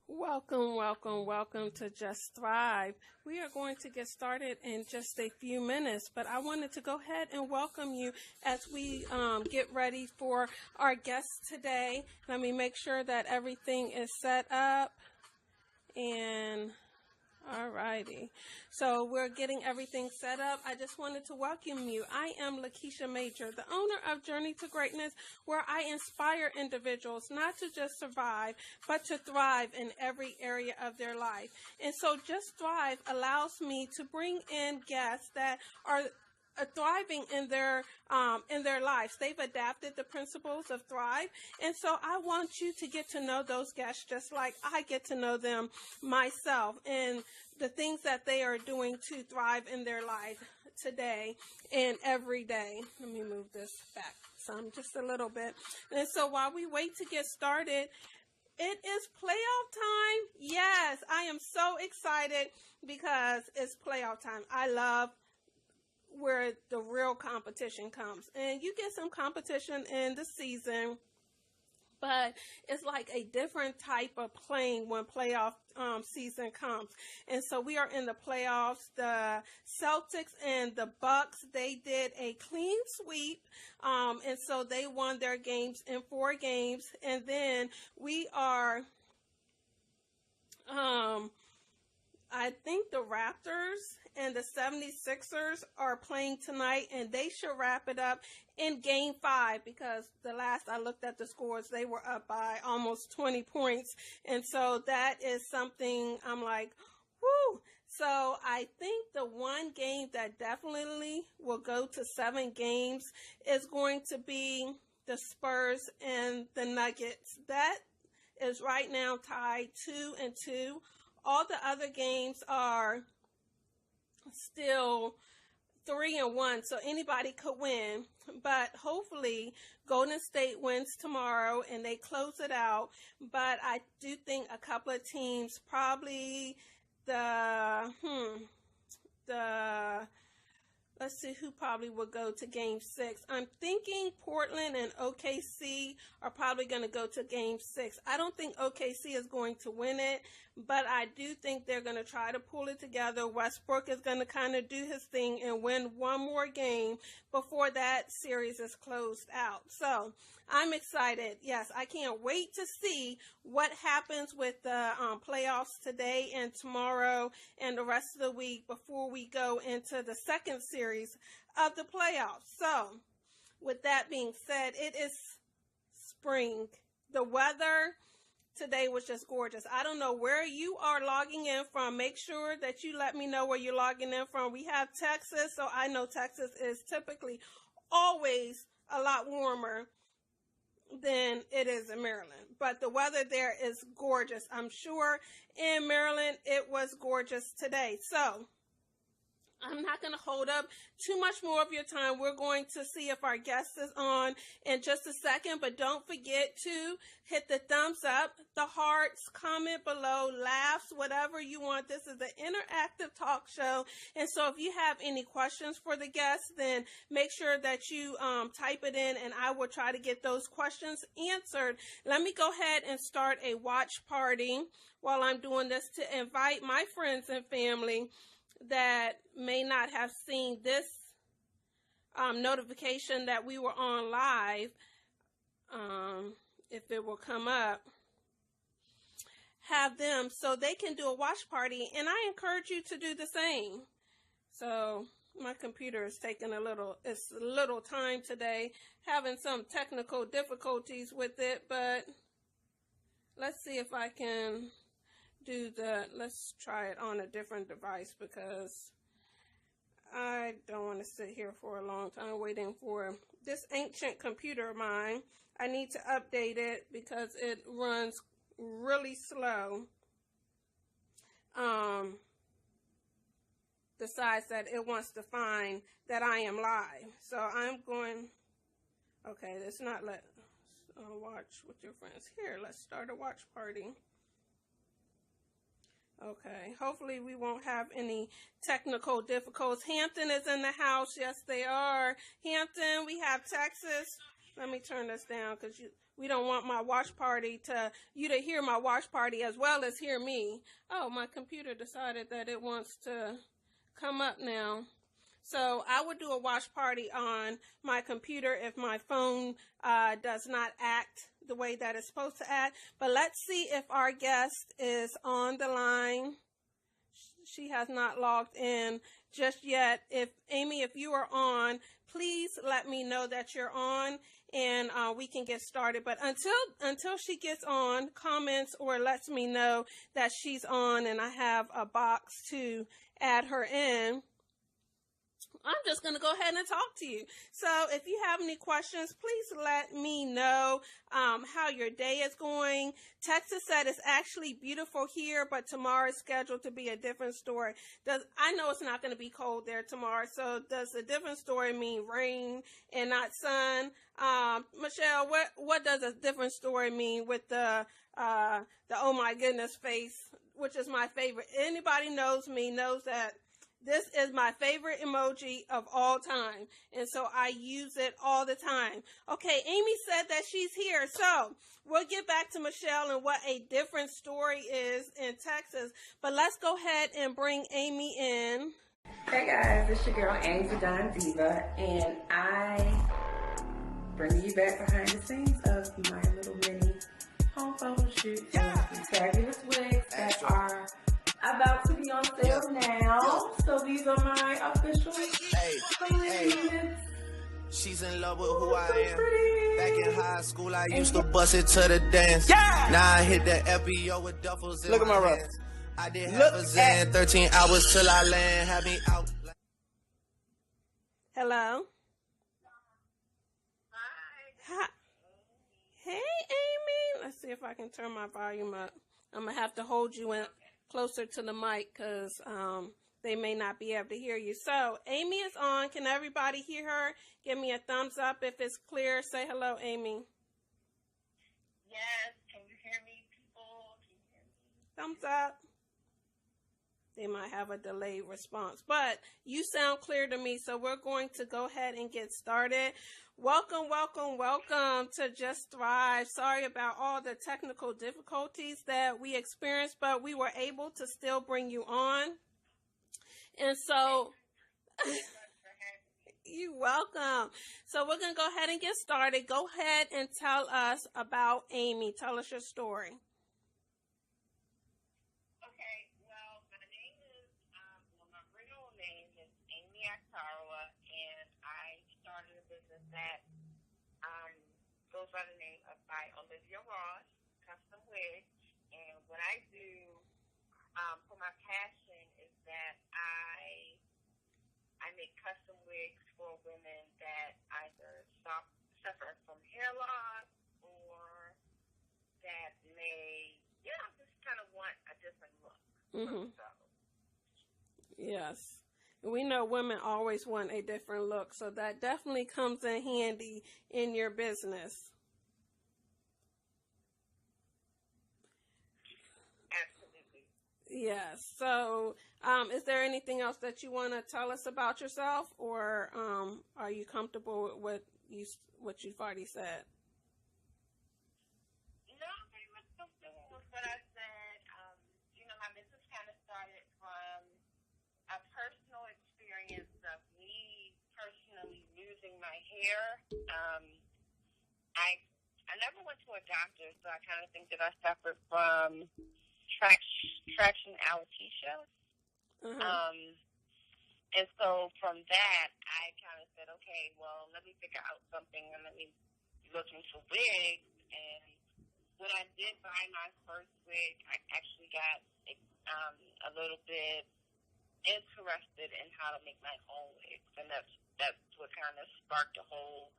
Welcome, welcome, welcome to Just Thrive. We are going to get started in just a few minutes, but I wanted to go ahead and welcome you as we get ready for our guests today. Let me make sure that everything is set up. And alrighty, so we're getting everything set up. I just wanted to welcome you. I am Keshia Major, the owner of Journey to Greatness, where I inspire individuals not to just survive, but to thrive in every area of their life. And so Just Thrive allows me to bring in guests that are thriving in their lives. They've adapted the principles of Thrive, and so I want you to get to know those guests just like I get to know them myself, and the things that they are doing to thrive in their life today and every day. Let me move this back some, just a little bit. And so while we wait to get started, it is playoff time. Yes, I am so excited because it's playoff time. I love where the real competition comes, and you get some competition in the season, but it's like a different type of playing when playoff season comes. And so we are in the playoffs. The Celtics and the Bucks, they did a clean sweep, and so they won their games in 4 games. And then we are I think the Raptors and the 76ers are playing tonight, and they should wrap it up in Game 5, because the last I looked at the scores, they were up by almost 20 points. And so that is something I'm like, whoo. So I think the one game that definitely will go to 7 games is going to be the Spurs and the Nuggets. That is right now tied 2-2. All the other games are still 3-1, so anybody could win. But hopefully Golden State wins tomorrow and they close it out. But I do think a couple of teams, probably let's see who probably will go to Game 6. I'm thinking Portland and OKC are probably going to go to Game 6. I don't think OKC is going to win it, but I do think they're going to try to pull it together. Westbrook is going to kind of do his thing and win one more game before that series is closed out. So I'm excited. Yes, I can't wait to see what happens with the playoffs today and tomorrow and the rest of the week before we go into the second series of the playoffs. So with that being said, it is spring. The weather today was just gorgeous. I don't know where you are logging in from. Make sure that you let me know where you're logging in from. We have Texas, so I know Texas is typically always a lot warmer than it is in Maryland. But the weather there is gorgeous. I'm sure in Maryland it was gorgeous today. So I'm not going to hold up too much more of your time. We're going to see if our guest is on in just a second, but don't forget to hit the thumbs up, the hearts, comment below, laughs, whatever you want. This is an interactive talk show, and so if you have any questions for the guests, then make sure that you type it in, and I will try to get those questions answered. Let me go ahead and start a watch party while I'm doing this to invite my friends and family that may not have seen this notification that we were on live, if it will come up, have them so they can do a watch party, and I encourage you to do the same. So my computer is taking a little time today, having some technical difficulties with it, but let's see if I can let's try it on a different device, because I don't want to sit here for a long time waiting for this ancient computer of mine. I need to update it because it runs really slow. Decides that it wants to find that I am live. So I'm going, okay, let's not watch with your friends. Here, let's start a watch party. Okay, hopefully we won't have any technical difficulties. Hampton is in the house. Yes, they are. Hampton, we have Texas. Let me turn this down because We don't want my watch party you to hear my watch party as well as hear me. Oh, my computer decided that it wants to come up now. So I would do a watch party on my computer if my phone does not act the way that it's supposed to act. But let's see if our guest is on the line. She has not logged in just yet. Amy, if you are on, please let me know that you're on, and we can get started. But until she gets on, comments or lets me know that she's on, and I have a box to add her in, I'm just going to go ahead and talk to you. So if you have any questions, please let me know how your day is going. Texas said it's actually beautiful here, but tomorrow is scheduled to be a different story. I know it's not going to be cold there tomorrow, so does a different story mean rain and not sun? Michelle, what does a different story mean with the oh my goodness face, which is my favorite? Anybody knows me knows that this is my favorite emoji of all time, and so I use it all the time. Okay, Amy said that she's here, so we'll get back to Michelle and what a different story is in Texas, but let's go ahead and bring Amy in. Hey guys, it's your girl Amy the Don Diva, and I bring you back behind the scenes of my little mini home photo shoot of fabulous wigs that are about to be on sale now. So these are my official units. She's in love with who I am. Pretty. Back in high school, I used to bust it to the dance. Yeah. Now I hit the FBO with duffels in my hands. I did half a Zan, 13 hours till I land. Had me out. Hello. Hi. Hey, Amy. Let's see if I can turn my volume up. I'm going to have to hold you in closer to the mic because they may not be able to hear you. So Amy is on. Can everybody hear her? Give me a thumbs up if it's clear. Say hello, Amy. Yes. Can you hear me, people? Can you hear me? Thumbs up. They might have a delayed response, but you sound clear to me. So we're going to go ahead and get started. Welcome, welcome, welcome to Just Thrive. Sorry about all the technical difficulties that we experienced, but we were able to still bring you on. And so, you're welcome. So we're going to go ahead and get started. Go ahead and tell us about Amy. Tell us your story. Okay, well, my name is, my real name is Amy Akparewa, and I started a business that goes by the name of ByOliviaRoss, custom wigs. And what I do for my passion is that I make custom wigs for women that either suffer from hair loss or that may, just kind of want a different look. Mm-hmm. Yes. We know women always want a different look, so that definitely comes in handy in your business. Absolutely. Yes. So, is there anything else that you want to tell us about yourself, or are you comfortable with what you've already said? No, I'm pretty much comfortable with what I said. My business kind of started from a personal experience of me personally losing my hair. I never went to a doctor, so I kind of think that I suffered from traction alopecia. And so from that, I kind of said, okay, well, let me figure out something and let me look into wigs. And when I did buy my first wig, I actually got a little bit interested in how to make my own wigs, and that's what kind of sparked the whole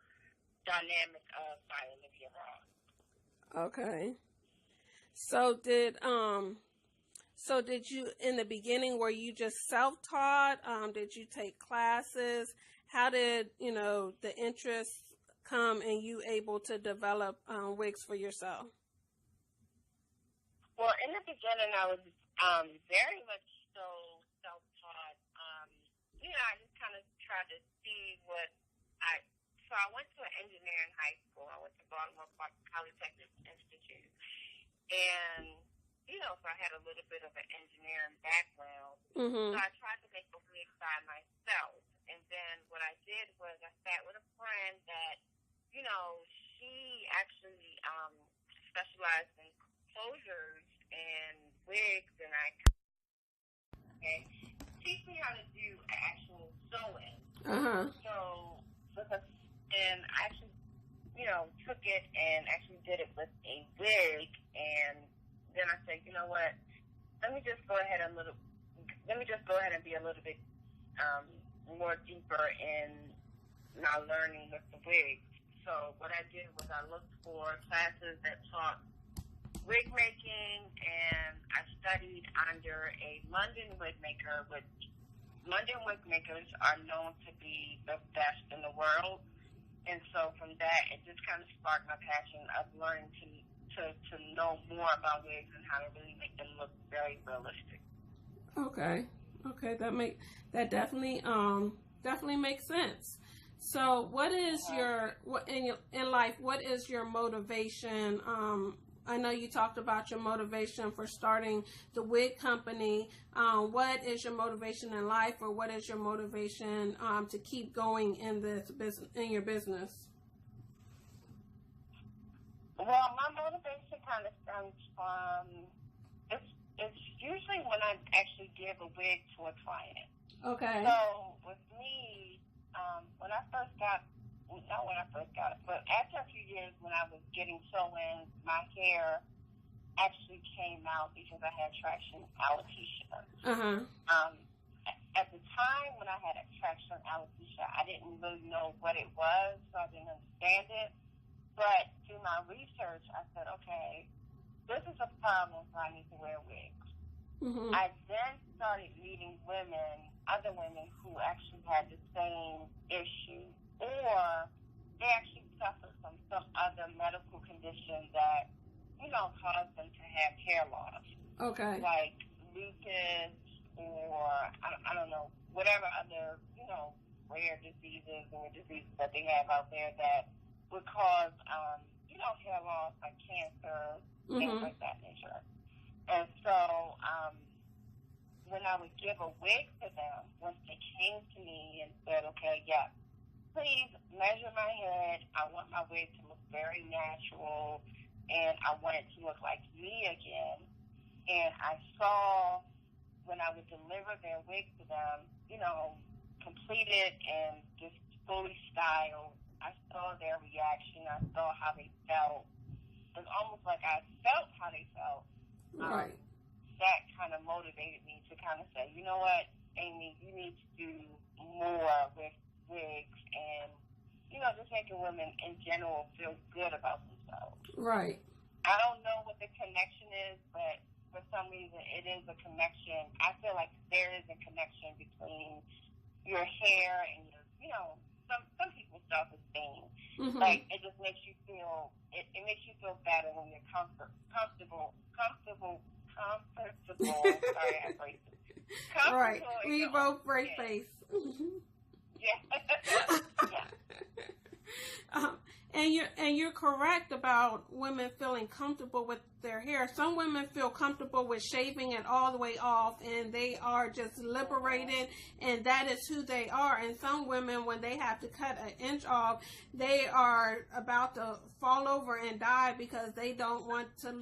dynamic of ByOliviaRoss. Okay. So did you, in the beginning, were you just self-taught? Did you take classes? How did, the interest come and you able to develop wigs for yourself? Well, in the beginning, I was very much so self-taught. I just kind of tried to see what I so I went to an engineering high school. I went to Baltimore Polytechnic Institute. And, you know, so I had a little bit of an engineering background. Mm-hmm. So I tried to make a wig by myself. And then what I did was I sat with a friend that, you know, she actually specialized in closures and wigs, and I teach me how to do actual sewing. Uh-huh. So, and I actually, you know, took it and actually did it with a wig, and then I said, you know what, let me just go ahead and be a little bit more deeper in my learning with the wigs. So what I did was I looked for classes that taught wig making, and I studied under a London wig maker, which London wig makers are known to be the best in the world. And so from that, it just kind of sparked my passion of learning to know more about wigs and how to really make them look very realistic. Okay. That definitely makes sense. So, what is in life? What is your motivation? I know you talked about your motivation for starting the wig company. What is your motivation in life, or what is your motivation to keep going in this business, in your business? Well, my motivation kind of stems from it's usually when I actually give a wig to a client. Okay. So with me, but after a few years when I was getting sew-ins, my hair actually came out because I had traction alopecia. Uh-huh. At the time when I had traction alopecia, I didn't really know what it was, so I didn't understand it. But through my research, I said, okay, this is a problem, so I need to wear wigs. Mm-hmm. I then started meeting other women who actually had the same issue, or they actually suffered from some other medical condition that, you know, caused them to have hair loss. Okay. Like lupus, or I don't know, whatever other, you know, rare diseases or diseases that they have out there that would cause, you know, hair loss, like cancer, things like that nature. And so, when I would give a wig to them, once they came to me and said, okay, yeah, please measure my head. I want my wig to look very natural, and I want it to look like me again. And I saw when I would deliver their wig to them, you know, completed and just fully styled, I saw their reaction. I saw how they felt. It was almost like I felt how they felt. Right. That kind of motivated me to kind of say, you know what, Amy, you need to do more with wigs and, you know, just making women in general feel good about themselves. Right. I don't know what the connection is, but for some reason it is a connection. I feel like there is a connection between your hair and your, you know, some people's self-esteem. Mm-hmm. Like, it just makes you feel, it makes you feel better when you're comfortable. Sorry, I phrased it. Right. We both break face. Yeah. Yeah. And you're correct about women feeling comfortable with their hair. Some women feel comfortable with shaving it all the way off, and they are just liberated, and that is who they are. And some women, when they have to cut an inch off, they are about to fall over and die because they don't want to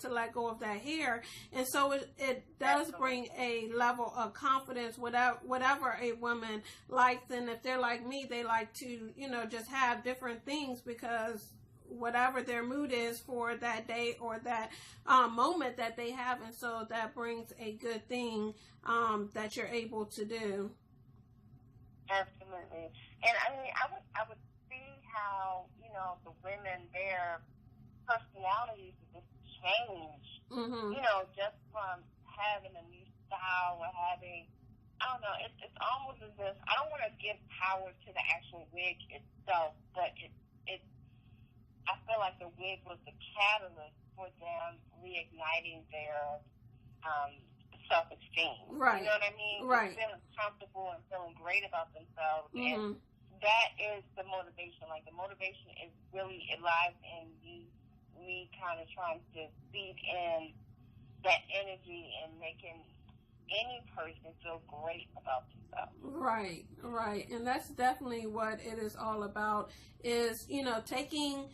to let go of that hair. And so it does bring a level of confidence, whatever a woman likes. And if they're like me, they like to, you know, just have different things, because whatever their mood is for that day or that moment that they have, and so that brings a good thing that you're able to do. Absolutely. And I mean, I would see how, you know, the women, their personalities just change, you know, just from having a new style or having, I don't know, it's almost as if, I don't want to give power to the actual wig itself, but I feel like the wig was the catalyst for them reigniting their self-esteem. Right. You know what I mean? Right. Just feeling comfortable and feeling great about themselves. And that is the motivation. Like, the motivation is really, it lies in me kind of trying to feed in that energy and making any person feel great about themselves. Right. And that's definitely what it is all about, is, you know, taking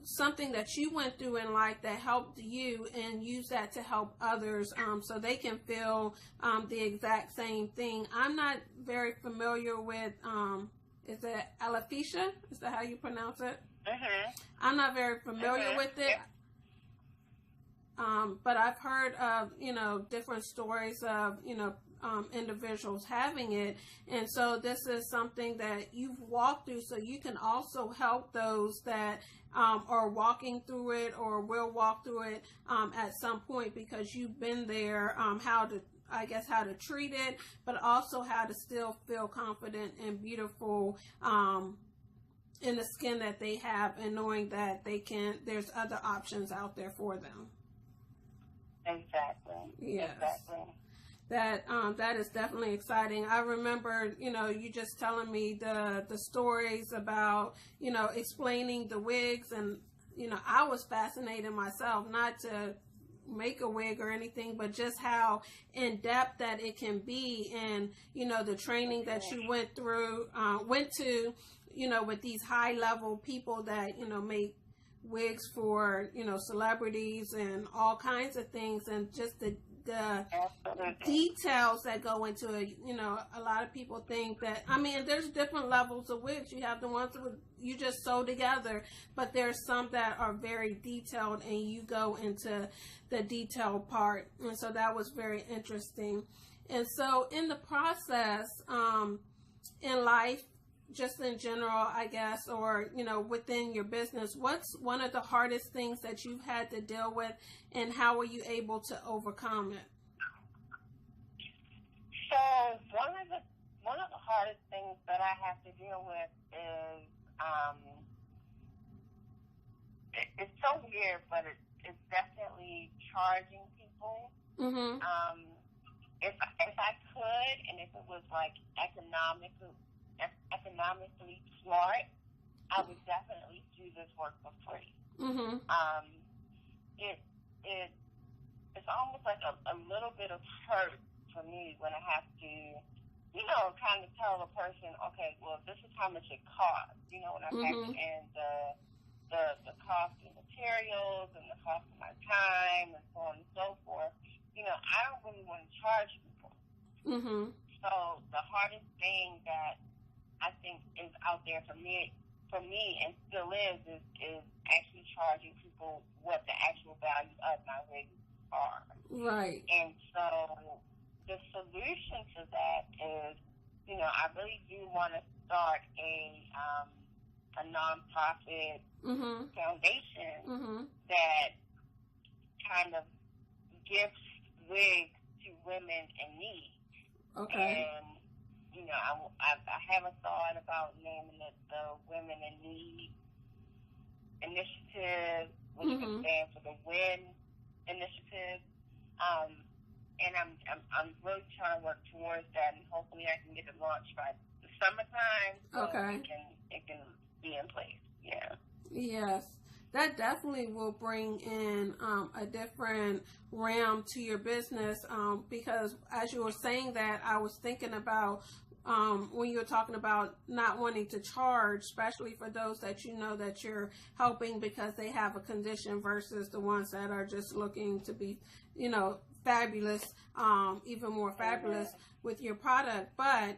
something that you went through in life that helped you and use that to help others, so they can feel the exact same thing. I'm not very familiar with, is it alopecia? Is that how you pronounce it? I'm not very familiar with it. But I've heard of, you know, different stories of, you know, individuals having it. And so this is something that you've walked through, so you can also help those that are walking through it or will walk through it at some point, because you've been there, how to treat it, but also how to still feel confident and beautiful in the skin that they have, and knowing that there's other options out there for them. Exactly. Yes. Exactly. That is definitely exciting. I remember, you know, you just telling me the stories about, you know, explaining the wigs, and, you know, I was fascinated myself, not to make a wig or anything, but just how in depth that it can be, and, you know, the training that you went to, you know, with these high level people that, you know, make wigs for, you know, celebrities and all kinds of things, and just the details that go into it. You know, a lot of people think that, I mean, there's different levels of wigs. You have the ones that you just sew together, but there's some that are very detailed, and you go into the detailed part. And so that was very interesting. And so in the process, in life, just in general, I guess, or, you know, within your business, what's one of the hardest things that you've had to deal with, and how were you able to overcome it? So one of the hardest things that I have to deal with is, it's so weird, but it's definitely charging people. If I could, and if it was like economically smart, I would definitely do this work for free. It's almost like a little bit of hurt for me when I have to, you know, kind of tell a person, okay, well, this is how much it costs. You know, when I factor in the cost of materials and the cost of my time and so on and so forth. You know, I don't really want to charge people. So the hardest thing that I think is out there for me, and still is actually charging people what the actual value of my wigs are. Right. And so the solution to that is, you know, I really do want to start a nonprofit foundation that kind of gives wigs to women in need. Okay. And, you know, I haven't thought about naming it the Women in Need Initiative, which can stand for the WIN Initiative. And I'm really trying to work towards that, and hopefully I can get it launched by the summertime, so it can be in place. Yeah. Yes. That definitely will bring in a different realm to your business, because as you were saying that, I was thinking about when you were talking about not wanting to charge, especially for those that you know that you're helping because they have a condition, versus the ones that are just looking to be, you know, fabulous, even more fabulous with your product. But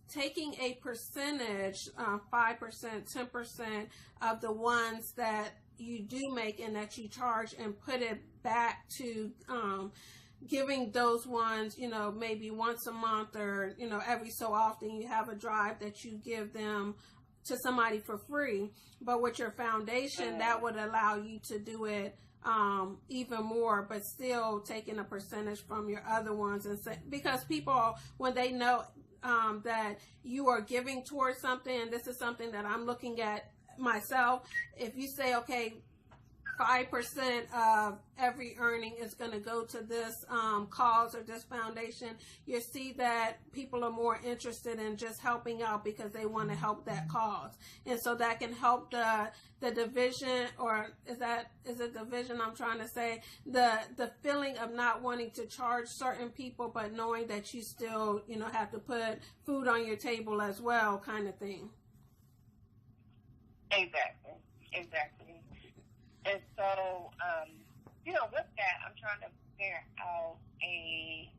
taking a percentage, 5%, 10% of the ones that you do make and that you charge, and put it back to giving those ones, you know, maybe once a month, or, you know, every so often you have a drive that you give them to somebody for free. But with your foundation, that would allow you to do it even more, but still taking a percentage from your other ones. And because people, when they know that you are giving towards something, and this is something that I'm looking at myself, if you say, okay, 5% of every earning is going to go to this cause or this foundation, you see that people are more interested in just helping out because they want to help that cause. And so that can help the division, or is it division I'm trying to say, the feeling of not wanting to charge certain people, but knowing that you still, have to put food on your table as well, kind of thing. Exactly. And so, with that, I'm trying to figure out a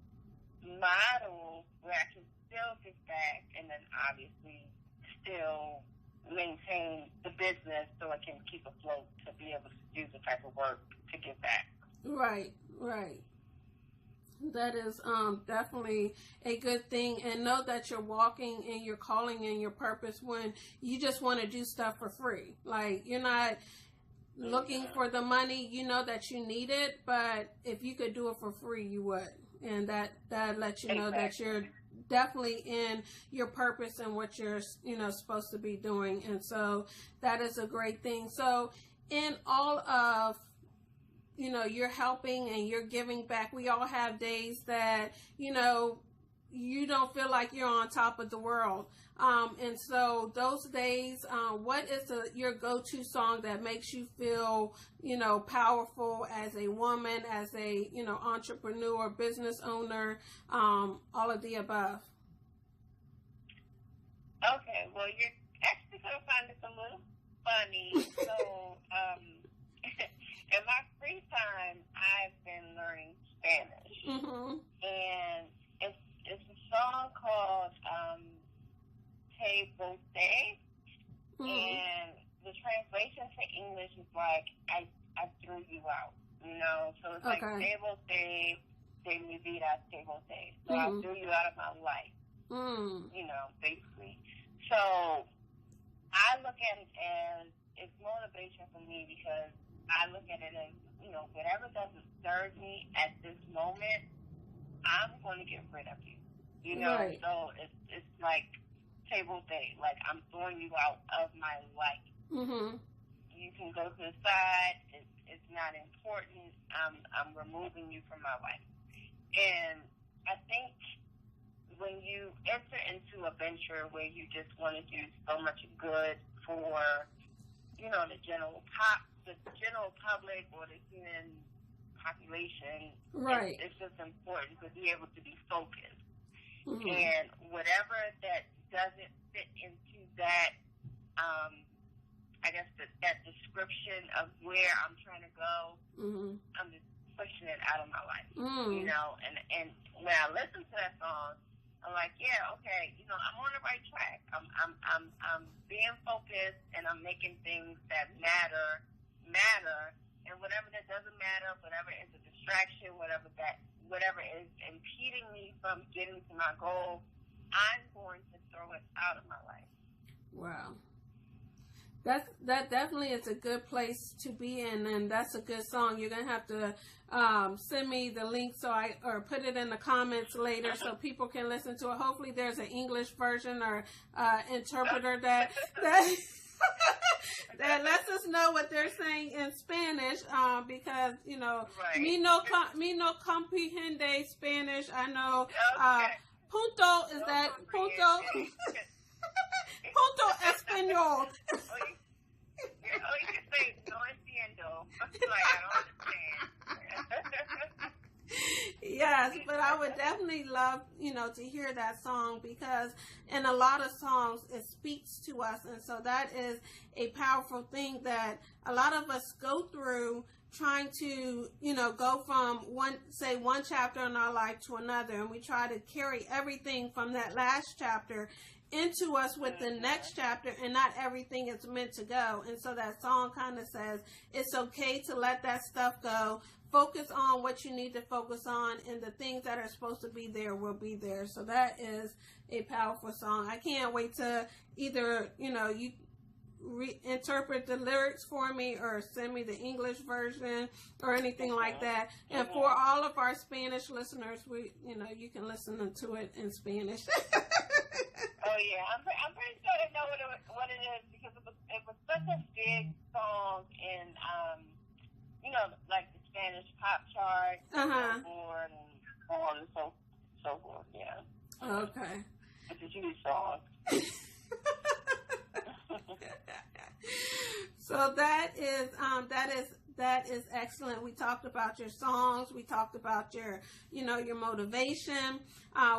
model where I can still give back and then obviously still maintain the business so I can keep afloat to be able to do the type of work to give back. Right. That is definitely a good thing. And know that you're walking in your calling and your purpose when you just want to do stuff for free. Like, you're not looking for the money. You know that you need it, but if you could do it for free, you would. And that lets you know that you're definitely in your purpose and what you're, supposed to be doing. And so that is a great thing. So in all of, you're helping and you're giving back. We all have days that, you don't feel like you're on top of the world. And so those days, what is your go-to song that makes you feel, powerful as a woman, as a, entrepreneur, business owner, all of the above? Okay, well, you're actually going to find this a little funny. So, in my free time, I've been learning Spanish. Mm-hmm. And it's a song called T.H.R.I.V.E. Mm-hmm. And the translation to English is like, I threw you out, So it's like, Okay. T.H.R.I.V.E. de mi vida, T.H.R.I.V.E. So I threw you out of my life, basically. So I look at it as it's motivation for me because I look at it as, whatever doesn't serve me at this moment, I'm going to get rid of you. Right. So it's like table day, like I'm throwing you out of my life. Mm-hmm. You can go to the side. It's not important. I'm removing you from my life. And I think when you enter into a venture where you just want to do so much good for, the general public or the human population, right, it's just important to be able to be focused. mm-hmm. And whatever that doesn't fit into that, I guess that description of where I'm trying to go, mm-hmm. I'm just pushing it out of my life, Mm. And when I listen to that song, I'm like, yeah, okay, I'm on the right track. I'm being focused and I'm making things that matter, and whatever that doesn't matter, whatever is a distraction, whatever is impeding me from getting to my goal, I'm going to throw it out of my life. Wow. That definitely is a good place to be in, and that's a good song. You're gonna have to send me the link or put it in the comments later so people can listen to it. Hopefully, there's an English version or interpreter that that lets us know what they're saying in Spanish. Because right. me no comprehende Spanish. I know punto is that punto. Punto español. You can say no entiendo. Like, I don't understand. Yes, but I would definitely love, to hear that song because in a lot of songs it speaks to us. And so that is a powerful thing that a lot of us go through trying to, go from one chapter in our life to another. And we try to carry everything from that last chapter into us with the next chapter, and not everything is meant to go. And so that song kind of says it's okay to let that stuff go. Focus on what you need to focus on, and the things that are supposed to be there will be there. So that is a powerful song. I can't wait to either, you reinterpret the lyrics for me or send me the English version or anything like that. And for all of our Spanish listeners, you can listen to it in Spanish. Oh yeah, I'm pretty sure they know what it is because it was such a big song in like the Spanish pop chart, Uh-huh. Billboard, and so on and so forth. Yeah. Okay. It's a huge song. So that is excellent. We talked about your songs. We talked about your motivation.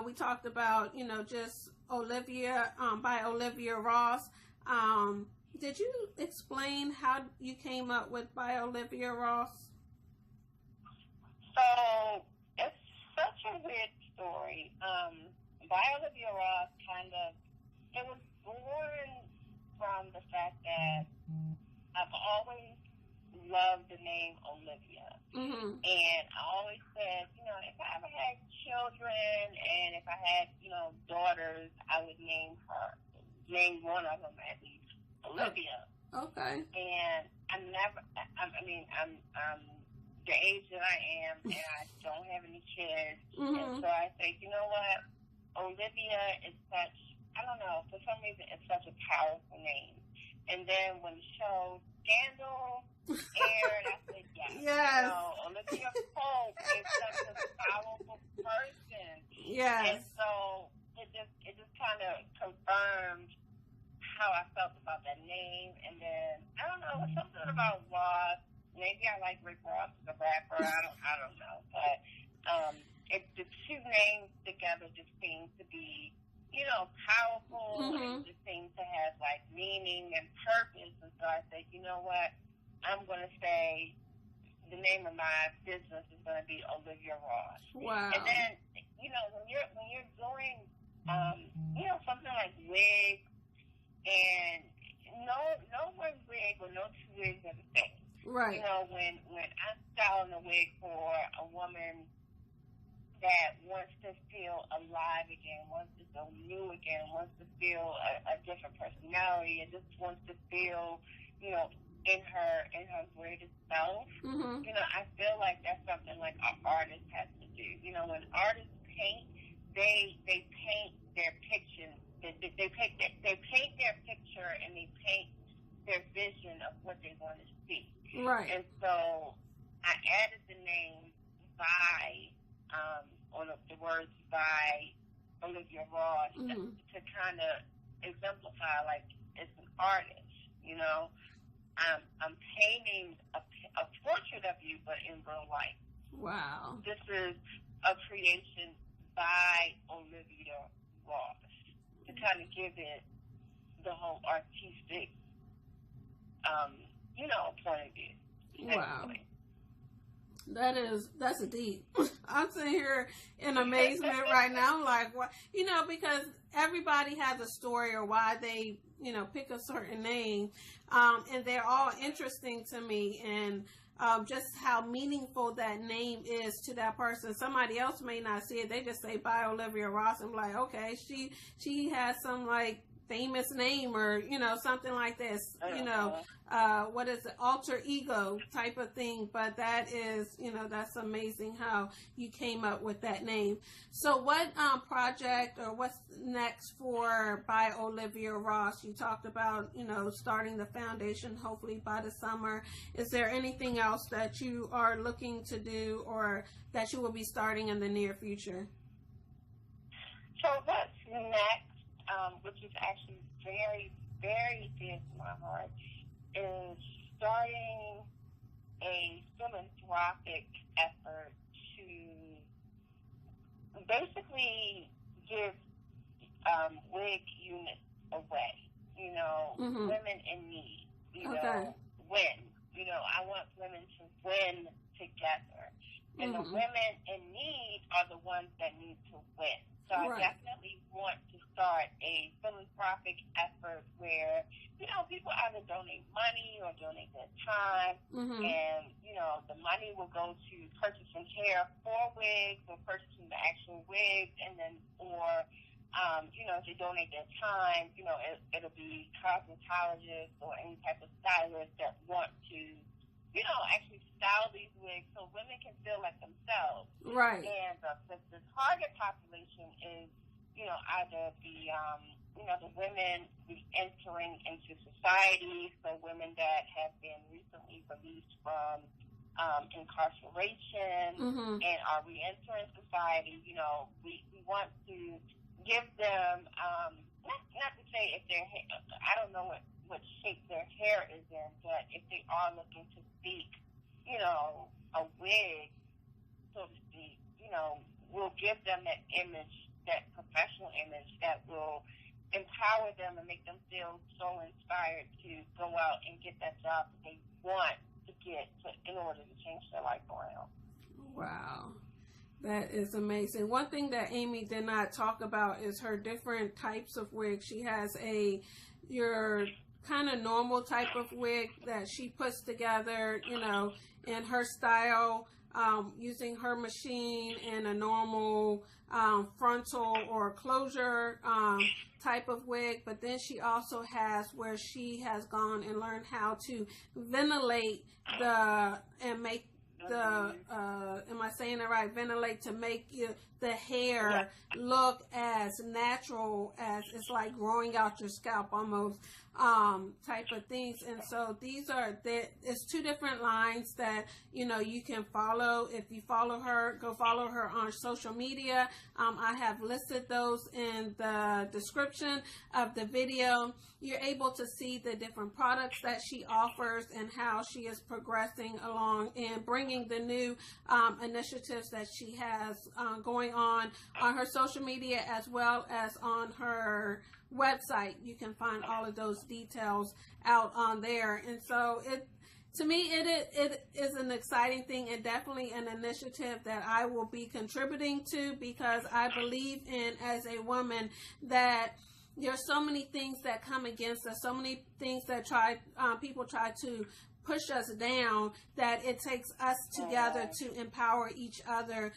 We talked about, just Olivia, ByOliviaRoss. Did you explain how you came up with ByOliviaRoss? So it's such a weird story. ByOliviaRoss it was born from the fact that I've always loved the name Olivia. Mm-hmm. And I always said, if I ever had children and if I had, daughters, I would name one of them at least Olivia. Okay. And I'm the age that I am, and I don't have any kids. Mm-hmm. And so I say, you know what? Olivia is such, I don't know, for some reason it's such a powerful name. And then when the show Scandal aired, I said, yes. Olivia Pope is such a powerful person. Yes. And so it just kind of confirmed how I felt about that name. And then, I don't know, something about Ross. Maybe I like Rick Ross as a rapper. I don't know. But the two names together just seem to be, powerful. Mm-hmm. And just seem to have, like, meaning and purpose. And so I said, you know what? I'm going to say the name of my business is going to be Olivia Ross. Wow. And then, when you're doing, something like wigs, and no one wig or no two wigs are the same. Right. When I'm styling a wig for a woman that wants to feel alive again, wants to feel new again, wants to feel a different personality, and just wants to feel, in her greatest self, mm-hmm. I feel like that's something like an artist has to do. When artists paint, they paint their picture. They paint their picture and they paint their vision of what they want to see. Right. And so I added the name by, or the words by Olivia Ross mm-hmm. to kind of exemplify, like, it's an artist, I'm painting a portrait of you, but in real life. Wow. This is a creation by Olivia Ross to kind of give it the whole artistic, point of view. Wow. That's a deep. I'm sitting here in amazement right now. I'm like, what? Because everybody has a story or why they, pick a certain name. And they're all interesting to me, and just how meaningful that name is to that person. Somebody else may not see it. They just say ByOliviaRoss. I'm like, okay, she has some like famous name or, something like this, what is it, alter ego type of thing. But that is, that's amazing how you came up with that name. So what project or what's next for ByOliviaRoss? You talked about, starting the foundation hopefully by the summer. Is there anything else that you are looking to do or that you will be starting in the near future? So what's next? Which is actually very, very dear to my heart, is starting a philanthropic effort to basically give wig units away. mm-hmm. Women in need. Okay. Win. I want women to win together. And mm-hmm. the women in need are the ones that need to win. So right. I definitely want to start a philanthropic effort where, people either donate money or donate their time, mm-hmm. and, the money will go to purchasing hair for wigs or purchasing the actual wigs, and then, or, if they donate their time, it'll be cosmetologists or any type of stylist that want to, actually style these wigs so women can feel like themselves. Right. And the target population is, either the women entering into society, so women that have been recently released from incarceration, and are re-entering society. You know, we want to give them, not to say if their hair, I don't know what shape their hair is in, but if they are looking to seek, you know, a wig, so to speak, you know, we'll give them that image, that professional image that will empower them and make them feel so inspired to go out and get that job that they want to get in order to change their life around. Wow. That is amazing. One thing that Amy did not talk about is her different types of wigs. She has your kind of normal type of wig that she puts together, you know, in her style, using her machine, and a normal frontal or closure type of wig. But then she also has where she has gone and learned how to ventilate and make am I saying it right? Ventilate to make the hair look as natural as it's like growing out your scalp almost, type of things. And so it's two different lines that, you know, you can follow. If you follow her, go follow her on social media. I have listed those in the description of the video. You're able to see the different products that she offers and how she is progressing along and bringing the new initiatives that she has going on her social media as well as on her website. You can find all of those details out on there. And so to me, it is an exciting thing and definitely an initiative that I will be contributing to, because I believe in, as a woman, that there's so many things that come against us, so many things that people try to push us down, that it takes us together to empower each other,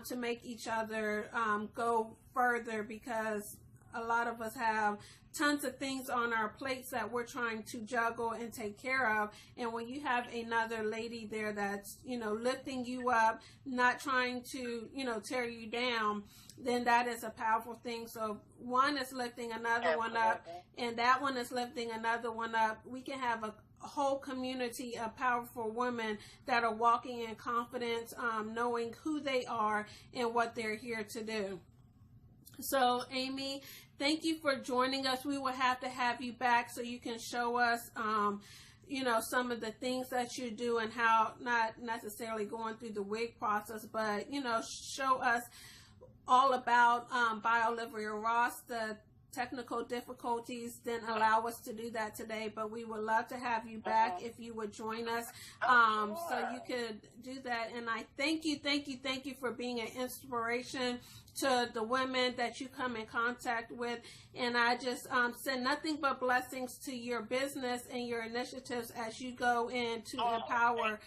to make each other go further, because a lot of us have tons of things on our plates that we're trying to juggle and take care of. And when you have another lady there that's, you know, lifting you up, not trying to, you know, tear you down, then that is a powerful thing. So one is lifting another one up, and that one is lifting another one up. We can have a whole community of powerful women that are walking in confidence, knowing who they are and what they're here to do. So, Amy, thank you for joining us. We will have to have you back so you can show us, you know, some of the things that you do and how, not necessarily going through the wig process, but, you know, show us all about ByOliviaRoss. The technical difficulties didn't allow us to do that today, but we would love to have you back if you would join us, so you could do that. And I thank you for being an inspiration to the women that you come in contact with. And I just send nothing but blessings to your business and your initiatives as you go in to empower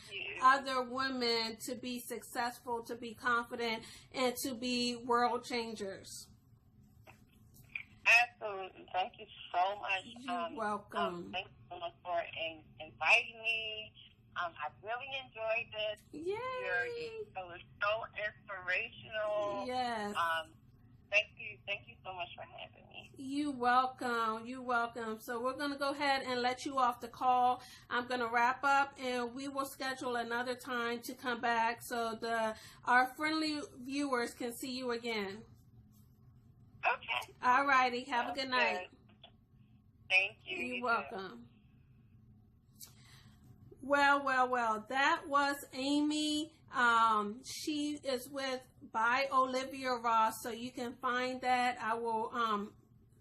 other women to be successful, to be confident, and to be world changers. Absolutely. Thank you so much. You're welcome. Thank you so much for inviting me. I really enjoyed this. Yay! It was so inspirational. Yes. Thank you so much for having me. You're welcome. You're welcome. So we're going to go ahead and let you off the call. I'm going to wrap up, and we will schedule another time to come back so our friendly viewers can see you again. Okay. All righty. Have a good night. Thank you. You're welcome. Well. That was Amy. She is with ByOliviaRoss, so you can find that. I will.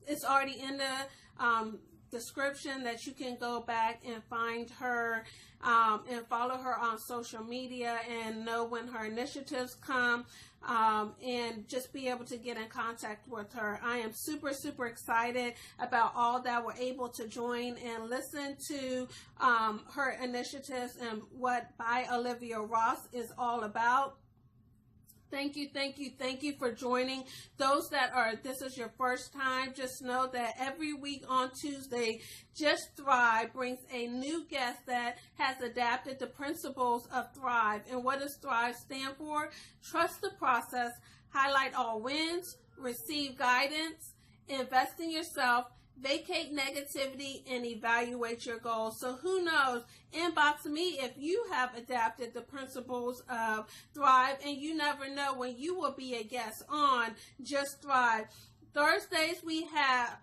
It's already in the description that you can go back and find her and follow her on social media and know when her initiatives come, and just be able to get in contact with her. I am super excited about all that we're able to join and listen to her initiatives and what ByOliviaRoss is all about. Thank you for joining. Those that this is your first time, just know that every week on Tuesday, JtoG brings a new guest that has adapted the principles of Thrive. And what does Thrive stand for? Trust the process, highlight all wins, receive guidance, invest in yourself, vacate negativity and evaluate your goals. So who knows, inbox me if you have adapted the principles of Thrive, and you never know when you will be a guest on Just Thrive. Thursdays we have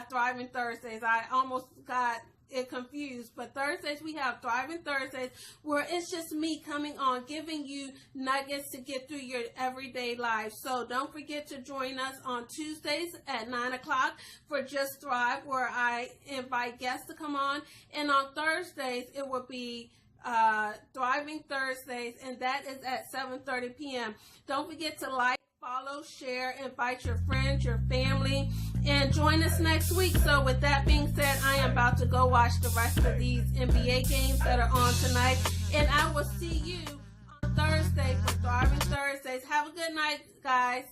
Thriving Thursdays. I almost got it confused, but Thursdays we have Thriving Thursdays, where it's just me coming on giving you nuggets to get through your everyday life. So don't forget to join us on Tuesdays at 9 o'clock for Just Thrive, where I invite guests to come on, and on Thursdays it will be Thriving Thursdays, and that is at 7:30 p.m. Don't forget to like, follow, share, invite your friends, your family, and join us next week. So with that being said, I am about to go watch the rest of these NBA games that are on tonight, and I will see you on Thursday for Thriving Thursdays. Have a good night, guys.